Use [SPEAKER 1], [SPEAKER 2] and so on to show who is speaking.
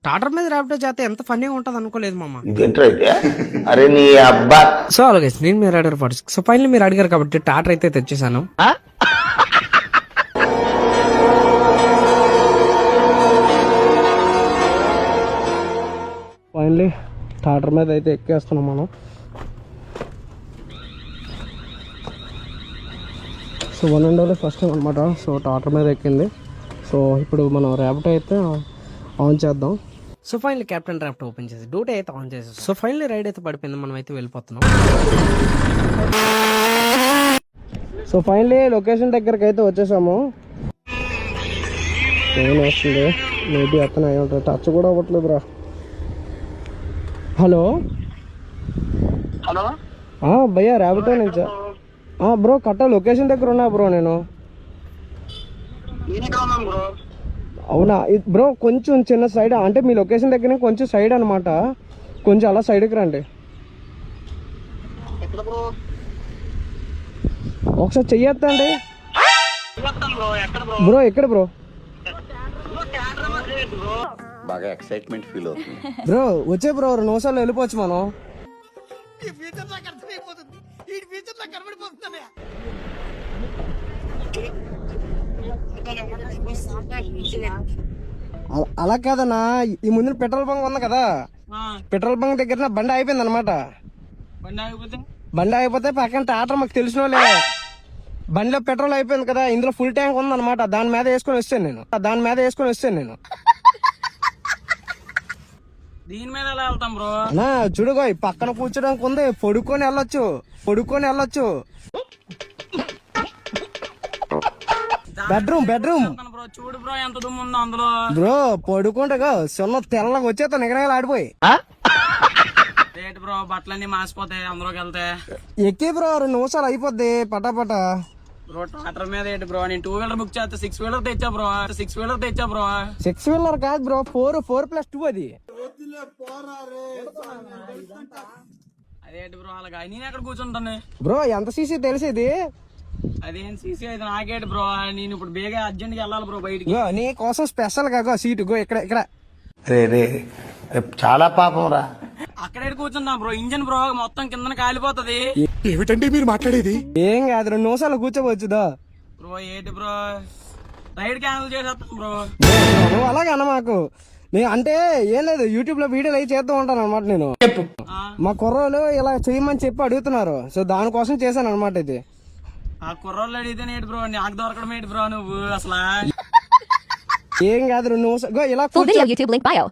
[SPEAKER 1] టాటర్ మీద ర్యాపిడో చేస్తే ఎంత ఫన్నీగా ఉంటుంది అనుకోలేదు మామ.
[SPEAKER 2] ఇదేంటైతే అరే నీ అబ్బా.
[SPEAKER 1] సో అలాగే నేను మీరు అడిగారు 46. సో ఫైనల్ మీరు అడిగారు కాబట్టి టాటర్ అయితే తెచ్చేసాను. ఫైనలీ టాటర్ మీద అయితే ఎక్కేస్తున్నాం మనం. So 1 and only first time అనమాట. సో టాటర్ మీద ఎక్కింది. సో ఇప్పుడు మనం ర్యాపిడో అయితే ఆన్ చేద్దాం. So finally captain Rapido open చేసి డ్యూటీ అయితే ఆన్ చేసేసి సో ఫైనల్లీ రైడ్ అయితే పడిపోయింది. మనం అయితే వెళ్ళిపోతున్నాం. సో ఫైనల్లీ లొకేషన్ దగ్గరికి అయితే వచ్చేసాము. ఏం వస్తుంది మేబీ అతను అయి ఉంటుంది. టచ్ కూడా అవ్వట్లేదు రా. హలో
[SPEAKER 3] హలో
[SPEAKER 1] భయ్యా ర్యాపిడో నుంచా? బ్రో కట్ట లొకేషన్ దగ్గర ఉన్నా బ్రో నేను.
[SPEAKER 3] బ్రో
[SPEAKER 1] అవునా బ్రో, కొంచెం చిన్న సైడ్ అంటే మీ లొకేషన్ దగ్గర కొంచెం సైడ్ అనమాట. కొంచెం అలా సైడ్కి రండి.
[SPEAKER 3] ఎక్కడ బ్రో?
[SPEAKER 1] ఒకసారి చెయ్యొద్దండి
[SPEAKER 3] బ్రో ఎక్కడ బ్రో?
[SPEAKER 1] బ్రో. ఎక్కడ బ్రో?
[SPEAKER 3] బ్రో
[SPEAKER 2] బాగా ఎక్సైట్మెంట్ ఫీల్ అవుతుంది.
[SPEAKER 1] బ్రో వచ్చే బ్రో 2 నిమిషాల్లో వెళ్ళిపోవచ్చు మనం. అలా కాదన్నా, ఈ ముందు పెట్రోల్ బంక్ ఉంది కదా, పెట్రోల్ బంక్ దగ్గర బండి అయిపోయింది అనమాట. బండి అయిపోతే పక్కన టాటర్ మాకు తెలిసిన వాళ్ళే, బండిలో పెట్రోల్ అయిపోయింది కదా, ఇందులో ఫుల్ ట్యాంక్ ఉంది అనమాట. దాని మీద వేసుకొని వస్తాను నేను.
[SPEAKER 3] దీని మీద ఎలా వెళ్తాం బ్రో?
[SPEAKER 1] అన్నా చూడుగో పక్కన కూర్చోడానికి ఉంది, పొడుక్కొని వెళ్ళొచ్చు. బెడ్రూమ్
[SPEAKER 3] బ్రో చూడు బ్రో ఎంత దుమ్ము ఉందో అందులో.
[SPEAKER 1] బ్రో పడుకుంటా సొన్న తెల్లగా వచ్చేస్తా నిగనగలు ఆడిపోయి.
[SPEAKER 3] రేట్ బ్రో బట్టలన్నీ మాసిపోతాయి అందులోకి వెళ్తే.
[SPEAKER 1] ఎక్కి బ్రో 2 నిమిషాలు అయిపోద్ది పటాపట.
[SPEAKER 3] బ్రో టాటర్ మీద ఏంటి బ్రో? నేను 2 వీలర్ బుక్ చేస్తే 6 వీలర్ తెచ్చా బ్రో.
[SPEAKER 1] 6 వీలర్ కాదు బ్రో, 4+2 అది.
[SPEAKER 3] అదేంటి బ్రో అలాగా? నేను ఎక్కడ కూర్చుంటాను
[SPEAKER 1] బ్రో ఎంత సీసీ తెలిసేది?
[SPEAKER 3] అదేం సీసీ అయితే నాకేంటి బ్రో? నేను ఇప్పుడు బేగా అర్జెంట్ గా వెళ్ళాలి బ్రో బయటికి.
[SPEAKER 1] నీ కోసం స్పెషల్ గా సీటు గో ఇక్కడ.
[SPEAKER 2] రే చాలా పాపం రా.
[SPEAKER 3] అక్కడే కూర్చుందాం బ్రో. ఇంజన్ బ్రో మొత్తం కింద కాలిపోతది.
[SPEAKER 4] ఏమిటండి మీరు మాట్లాడేది?
[SPEAKER 1] ఏం కాదు 2 నిమిషాలు కూర్చోవచ్చుదా
[SPEAKER 3] బ్రో. ఏంటి బ్రో రైడ్ క్యాన్సిల్ చేసేస్తాం బ్రో.
[SPEAKER 1] నువ్వు అలాగే అన్న మాకు. నేను అంటే ఏం లేదు, యూట్యూబ్ లో వీడియోలు అవి చేస్తూ ఉంటాను అనమాట. నేను మా కుర్రోళ్ళు ఇలా చేయమని చెప్పి అడుగుతున్నారు, సో దానికోసం చేశాను అనమాట. ఇది
[SPEAKER 3] ఆ కుర్రోళ్ళు అడిగితే ఏంటి బ్రో? నాకు దొరకడం ఏంటి బ్రో? నువ్వు అసలు
[SPEAKER 1] ఏం కాదు 2 నిమిషాలు ఇలా
[SPEAKER 5] Full video YouTube link bio.